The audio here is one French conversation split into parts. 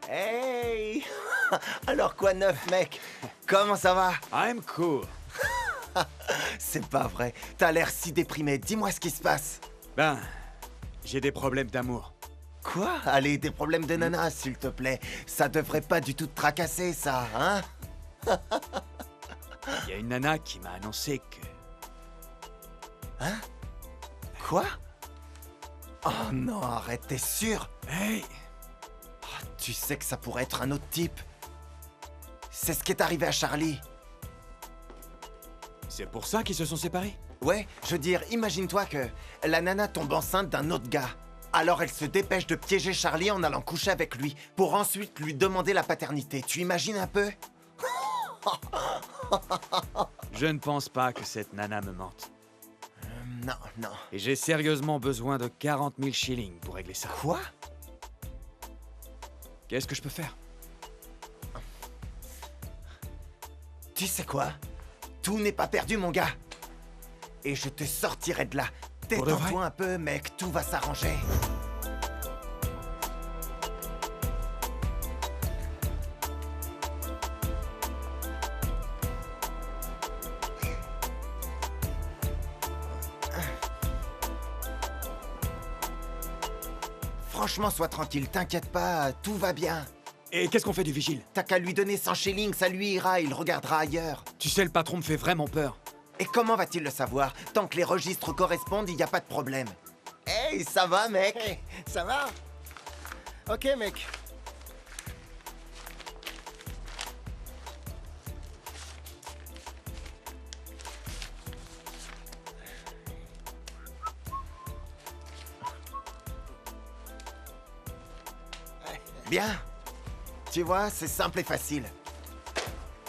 Hey! Alors quoi de neuf, mec? Comment ça va? I'm cool. C'est pas vrai. T'as l'air si déprimé. Dis-moi ce qui se passe. Ben, j'ai des problèmes d'amour. Quoi? Allez, des problèmes de nana, s'il te plaît. Ça devrait pas du tout te tracasser, ça, hein? Il y a une nana qui m'a annoncé que... Hein? Quoi? Oh non, arrête, t'es sûr? Hey! Oh, tu sais que ça pourrait être un autre type. C'est ce qui est arrivé à Charlie. C'est pour ça qu'ils se sont séparés? Ouais, je veux dire, imagine-toi que la nana tombe enceinte d'un autre gars. Alors elle se dépêche de piéger Charlie en allant coucher avec lui, pour ensuite lui demander la paternité. Tu imagines un peu? Je ne pense pas que cette nana me mente. Non, non. Et j'ai sérieusement besoin de 40 000 shillings pour régler ça. Quoi? Qu'est-ce que je peux faire? Tu sais quoi? Tout n'est pas perdu, mon gars. Et je te sortirai de là. Pour de vrai? Détends-toi un peu, mec, tout va s'arranger. Franchement, sois tranquille, t'inquiète pas, tout va bien. Et qu'est-ce qu'on fait du vigile? T'as qu'à lui donner 100 shillings, ça lui ira, il regardera ailleurs. Tu sais, le patron me fait vraiment peur. Et comment va-t-il le savoir? Tant que les registres correspondent, il n'y a pas de problème. Hey, ça va, mec? Hey, ça va? Ok, mec. Bien. Tu vois, c'est simple et facile.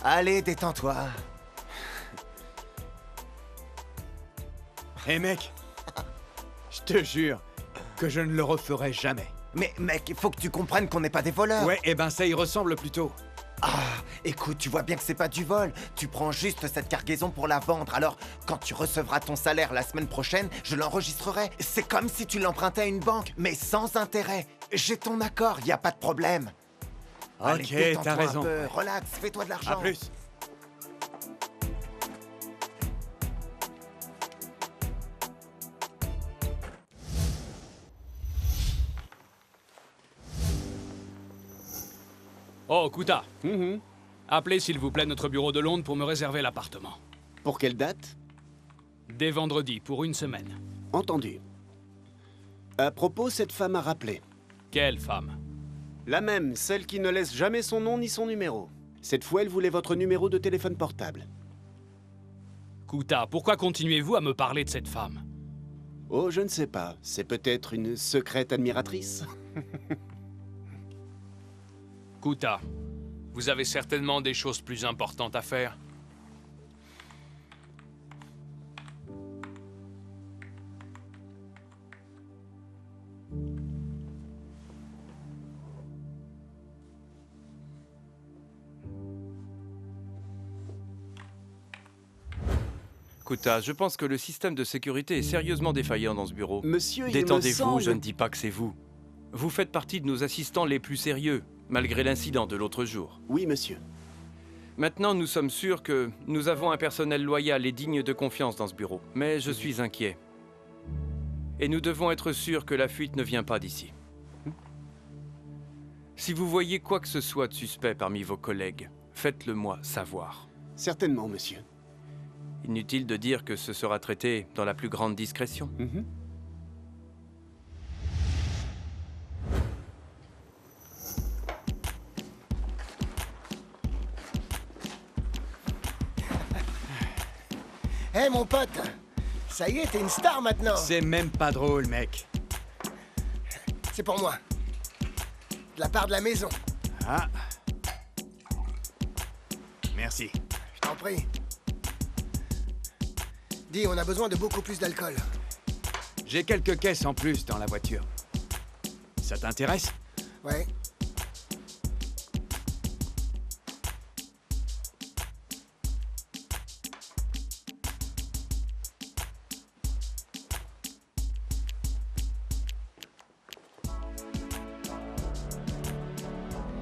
Allez, détends-toi. Hé mec, je te jure que je ne le referai jamais. Mais mec, il faut que tu comprennes qu'on n'est pas des voleurs. Ouais, eh ben ça y ressemble plutôt. Ah, écoute, tu vois bien que c'est pas du vol. Tu prends juste cette cargaison pour la vendre. Alors, quand tu recevras ton salaire la semaine prochaine, je l'enregistrerai. C'est comme si tu l'empruntais à une banque, mais sans intérêt. J'ai ton accord, y a pas de problème. Allez, Ok, détends-toi t'as un raison. peu, relax, fais-toi de À l'argent. plus. Oh, Kuta. Appelez s'il vous plaît notre bureau de Londres pour me réserver l'appartement. Pour quelle date? Dès vendredi, pour une semaine. Entendu. À propos, cette femme a rappelé. Quelle femme? La même, celle qui ne laisse jamais son nom ni son numéro. Cette fois, elle voulait votre numéro de téléphone portable. Kuta, pourquoi continuez-vous à me parler de cette femme? Oh, je ne sais pas. C'est peut-être une secrète admiratrice? Kuta, vous avez certainement des choses plus importantes à faire. Kuta, je pense que le système de sécurité est sérieusement défaillant dans ce bureau. Monsieur, il me Détendez-vous, semble... je ne dis pas que c'est vous. Vous faites partie de nos assistants les plus sérieux, malgré l'incident de l'autre jour. Oui, monsieur. Maintenant, nous sommes sûrs que nous avons un personnel loyal et digne de confiance dans ce bureau. Mais je suis inquiet. Et nous devons être sûrs que la fuite ne vient pas d'ici. Si vous voyez quoi que ce soit de suspect parmi vos collègues, faites-le moi savoir. Certainement, monsieur. Inutile de dire que ce sera traité dans la plus grande discrétion. Hé mon pote, ça y est, t'es une star maintenant. C'est même pas drôle, mec. C'est pour moi. De la part de la maison. Ah. Merci. Je t'en prie. Dis, on a besoin de beaucoup plus d'alcool. J'ai quelques caisses en plus dans la voiture. Ça t'intéresse? Ouais.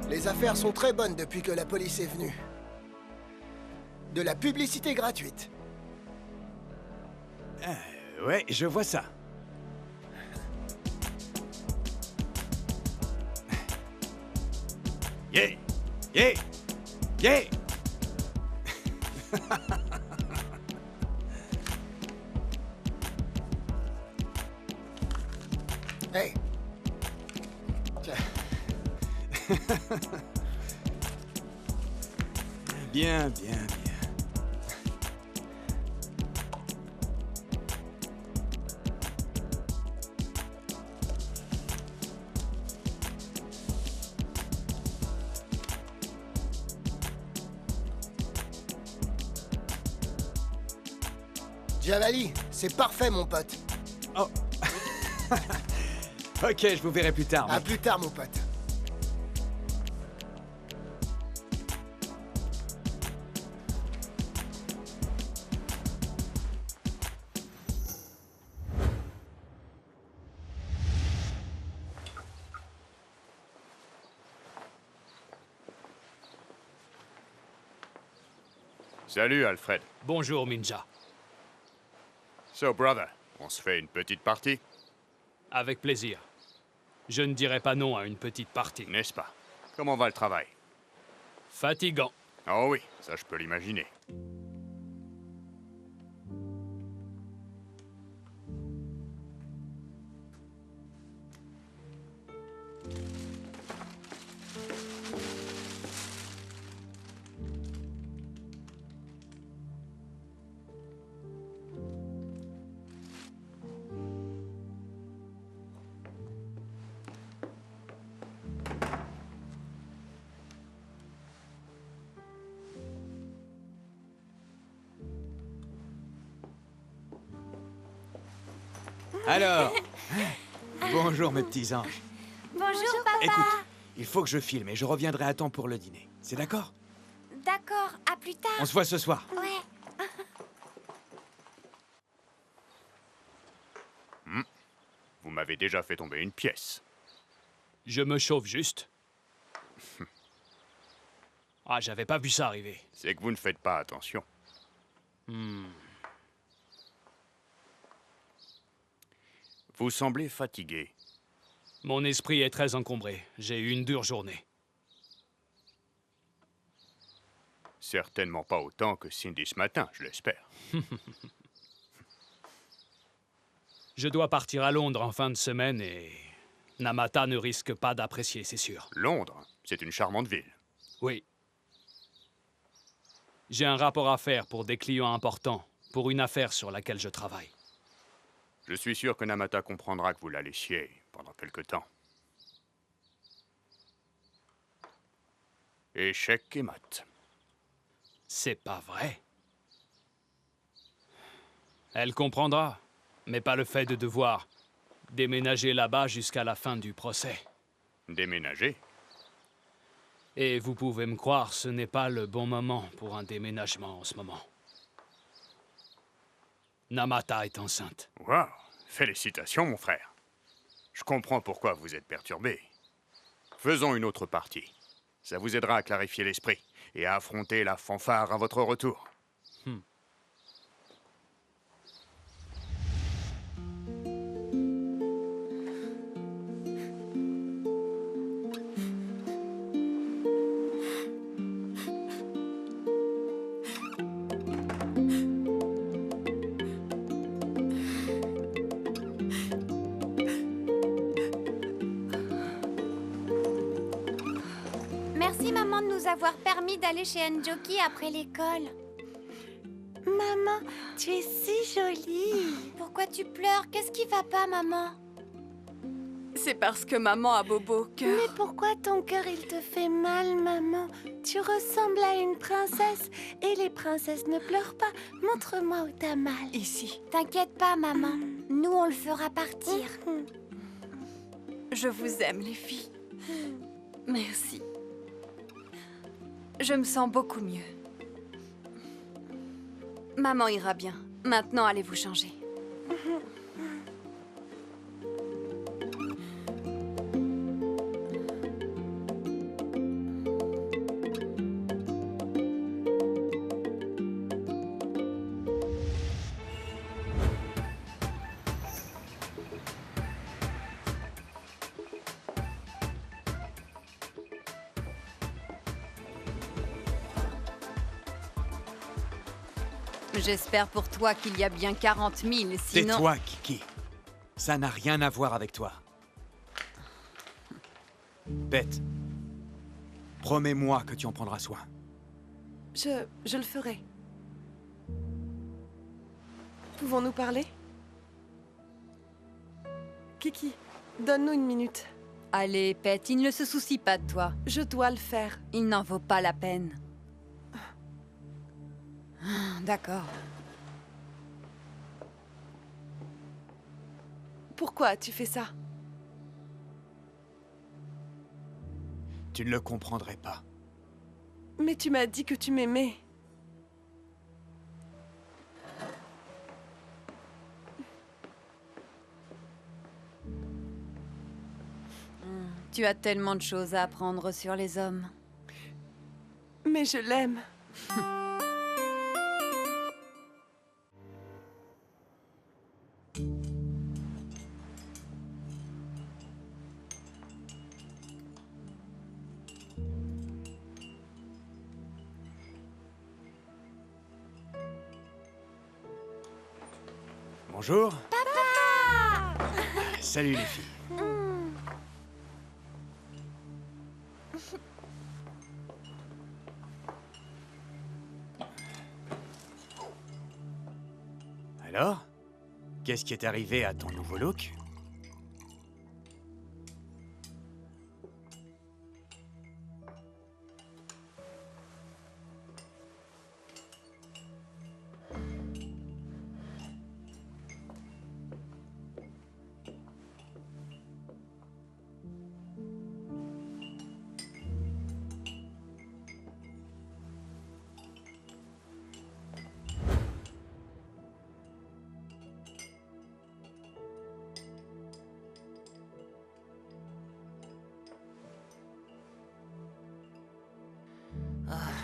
Les affaires sont très bonnes depuis que la police est venue. De la publicité gratuite. Ouais, je vois ça. Yeah! Yeah! Yeah! Hey. Tiens. Bien, bien, bien. Javali, c'est parfait mon pote. Oh. Ok, je vous verrai plus tard. À mec. plus tard mon pote. Salut, Alfred. Bonjour, Minja. So, brother, on se fait une petite partie, Avec plaisir. Je ne dirai pas non à une petite partie. n'est-ce pas? Comment va le travail? Fatigant. Oh oui, ça je peux l'imaginer. Alors, bonjour mes petits anges. Bonjour, papa. Écoute, il faut que je filme et je reviendrai à temps pour le dîner. C'est d'accord? D'accord, à plus tard. On se voit ce soir. Ouais. Vous m'avez déjà fait tomber une pièce. Je me chauffe juste. Ah, j'avais pas vu ça arriver. C'est que vous ne faites pas attention. Vous semblez fatigué. Mon esprit est très encombré. J'ai eu une dure journée. Certainement pas autant que Cindy ce matin, je l'espère. Je dois partir à Londres en fin de semaine et... Namata ne risque pas d'apprécier, c'est sûr. Londres, c'est une charmante ville. Oui. J'ai un rapport à faire pour des clients importants, pour une affaire sur laquelle je travaille. Je suis sûr que Namata comprendra que vous la laissiez pendant quelque temps. Échec et mat. C'est pas vrai. Elle comprendra, mais pas le fait de devoir déménager là-bas jusqu'à la fin du procès. Déménager? Et vous pouvez me croire, ce n'est pas le bon moment pour un déménagement en ce moment. Namata est enceinte. Waouh! Félicitations, mon frère. Je comprends pourquoi vous êtes perturbé. Faisons une autre partie. Ça vous aidera à clarifier l'esprit et à affronter la fanfare à votre retour. nous avoir permis d'aller chez Njoki après l'école. Maman, tu es si jolie. Pourquoi tu pleures? Qu'est-ce qui va pas, maman? C'est parce que maman a bobo cœur. Mais pourquoi ton cœur il te fait mal, maman? Tu ressembles à une princesse et les princesses ne pleurent pas. Montre-moi où t'as mal. Ici. T'inquiète pas, maman. Nous, on le fera partir. Je vous aime, les filles. Merci. Je me sens beaucoup mieux. Maman ira bien. Maintenant, allez vous changer. J'espère pour toi qu'il y a bien 40 000, sinon... Tais-toi, Kiki. Ça n'a rien à voir avec toi. Bête. Promets-moi que tu en prendras soin. Je le ferai. Pouvons-nous parler? Kiki, donne-nous une minute. Allez, Pet, il ne se soucie pas de toi. Je dois le faire. Il n'en vaut pas la peine. D'accord. Pourquoi as-tu fait ça? Tu ne le comprendrais pas. Mais tu m'as dit que tu m'aimais. Tu as tellement de choses à apprendre sur les hommes. Mais je l'aime. Bonjour. Papa! Salut les filles. Alors? Qu'est-ce qui est arrivé à ton nouveau look?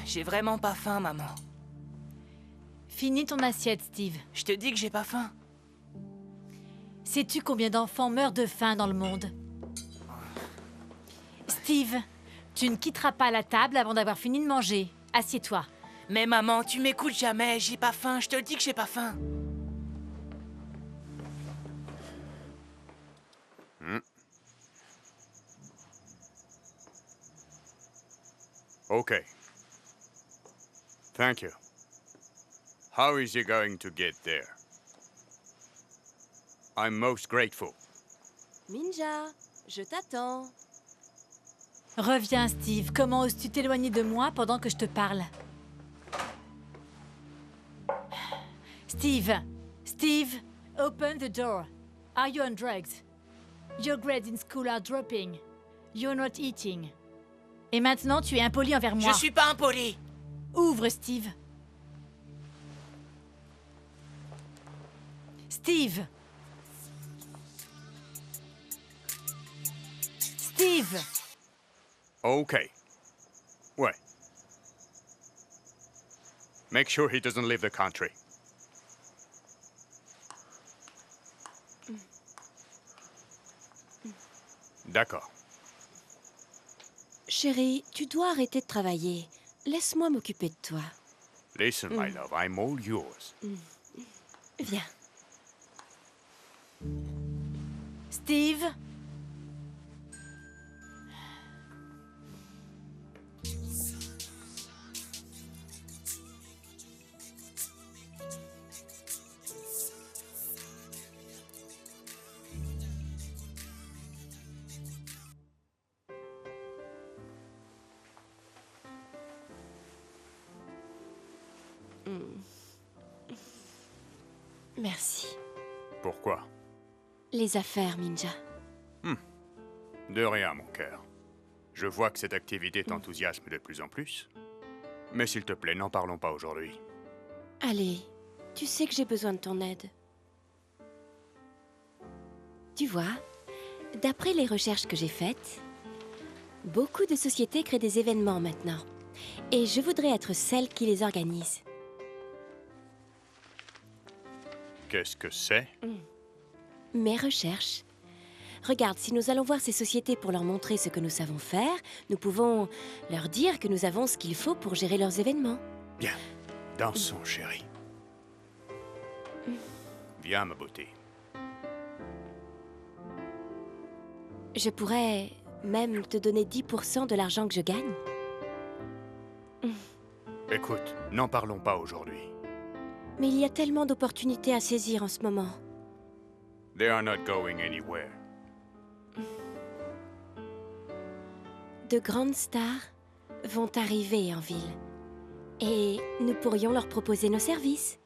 J'ai vraiment pas faim, maman. Finis ton assiette, Steve. Je te dis que j'ai pas faim. Sais-tu combien d'enfants meurent de faim dans le monde? Steve, tu ne quitteras pas la table avant d'avoir fini de manger. Assieds-toi. Mais maman, tu m'écoutes jamais. J'ai pas faim. Je te le dis que j'ai pas faim. Okay. Thank you. How is he going to get there? I'm most grateful. Minja, je t'attends. Reviens, Steve. Comment oses-tu t'éloigner de moi pendant que je te parle? Steve! Steve! Open the door. Are you on drugs? Your grades in school are dropping. You're not eating. Et maintenant, tu es impoli envers moi. Je suis pas impoli. Ouvre, Steve. Steve! Steve! Okay. What? Make sure he doesn't leave the country. D'accord. Chérie, tu dois arrêter de travailler. Laisse-moi m'occuper de toi. Listen, my love, I'm all yours. Viens. Steve? Merci. Pourquoi? Les affaires, Minja. De rien, mon cœur. Je vois que cette activité t'enthousiasme de plus en plus. Mais s'il te plaît, n'en parlons pas aujourd'hui. Allez, tu sais que j'ai besoin de ton aide. Tu vois, d'après les recherches que j'ai faites, beaucoup de sociétés créent des événements maintenant. Et je voudrais être celle qui les organise. Qu'est-ce que c'est? Mes recherches. Regarde, si nous allons voir ces sociétés pour leur montrer ce que nous savons faire, nous pouvons leur dire que nous avons ce qu'il faut pour gérer leurs événements. Bien. Dansons, chérie. Viens, ma beauté. Je pourrais même te donner 10% de l'argent que je gagne. Écoute, n'en parlons pas aujourd'hui. Mais il y a tellement d'opportunités à saisir en ce moment. They are not going anywhere. De grandes stars vont arriver en ville. Et nous pourrions leur proposer nos services.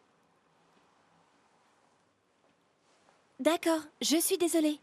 D'accord, je suis désolée.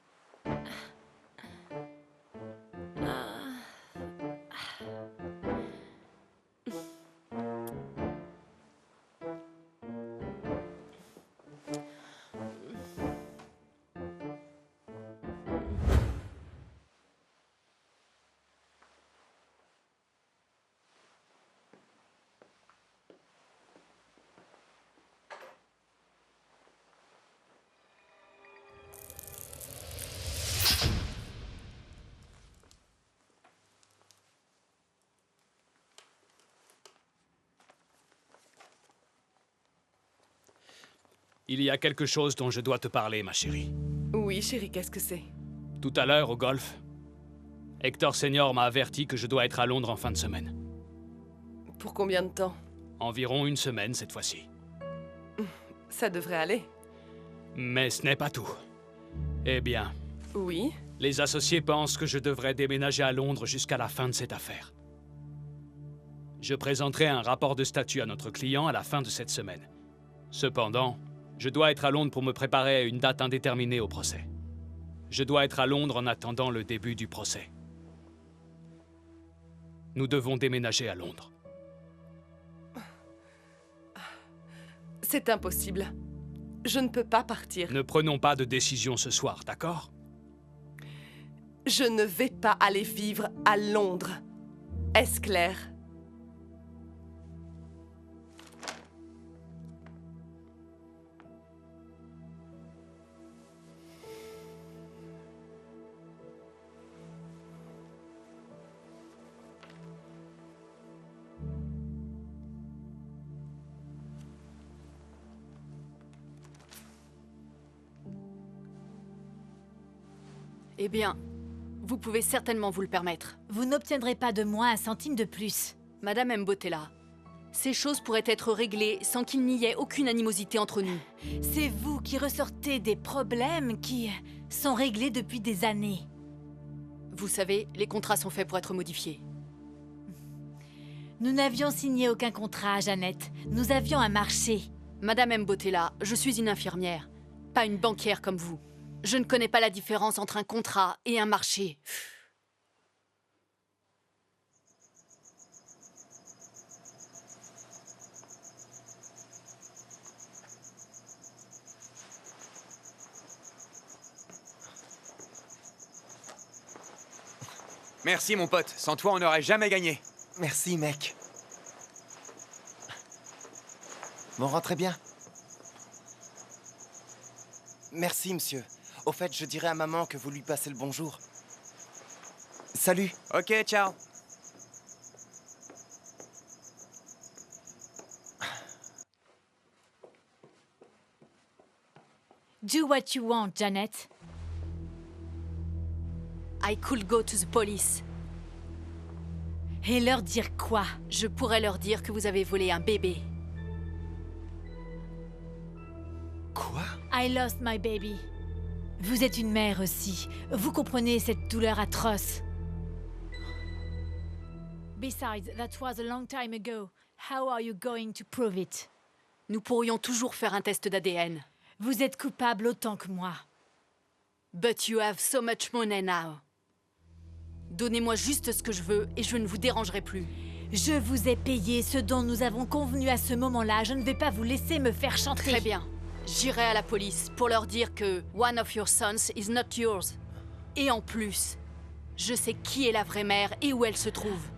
Il y a quelque chose dont je dois te parler, ma chérie. Oui, chérie, qu'est-ce que c'est? Tout à l'heure, au golf, Hector Senior m'a averti que je dois être à Londres en fin de semaine. Pour combien de temps? Environ une semaine cette fois-ci. Ça devrait aller. Mais ce n'est pas tout. Eh bien... Oui? Les associés pensent que je devrais déménager à Londres jusqu'à la fin de cette affaire. Je présenterai un rapport de statut à notre client à la fin de cette semaine. Cependant, je dois être à Londres pour me préparer à une date indéterminée au procès. Je dois être à Londres en attendant le début du procès. Nous devons déménager à Londres. C'est impossible. Je ne peux pas partir. Ne prenons pas de décision ce soir, d'accord? Je ne vais pas aller vivre à Londres. Est-ce clair? Eh bien, vous pouvez certainement vous le permettre. Vous n'obtiendrez pas de moi un centime de plus. Madame Mbotella, ces choses pourraient être réglées sans qu'il n'y ait aucune animosité entre nous. C'est vous qui ressortez des problèmes qui sont réglés depuis des années. Vous savez, les contrats sont faits pour être modifiés. Nous n'avions signé aucun contrat, Jeannette. Nous avions un marché. Madame Mbotella, je suis une infirmière, pas une banquière comme vous. Je ne connais pas la différence entre un contrat et un marché. Merci, mon pote. Sans toi, on n'aurait jamais gagné. Merci, mec. Bon, rentrez bien. Merci, monsieur. Au fait, je dirai à maman que vous lui passez le bonjour. Salut. Ok, ciao. Do what you want, Janet. I could go to the police. Et leur dire quoi? Je pourrais leur dire que vous avez volé un bébé. Quoi? I lost my baby. Vous êtes une mère aussi. Vous comprenez cette douleur atroce. Besides, that was a long time ago. How are you going to prove it? Nous pourrions toujours faire un test d'ADN. Vous êtes coupable autant que moi. But you have so much money now. Donnez-moi juste ce que je veux et je ne vous dérangerai plus. Je vous ai payé ce dont nous avons convenu à ce moment-là. Je ne vais pas vous laisser me faire chanter. Très bien. J'irai à la police pour leur dire que one of your sons is not yours. Et en plus, je sais qui est la vraie mère et où elle se trouve.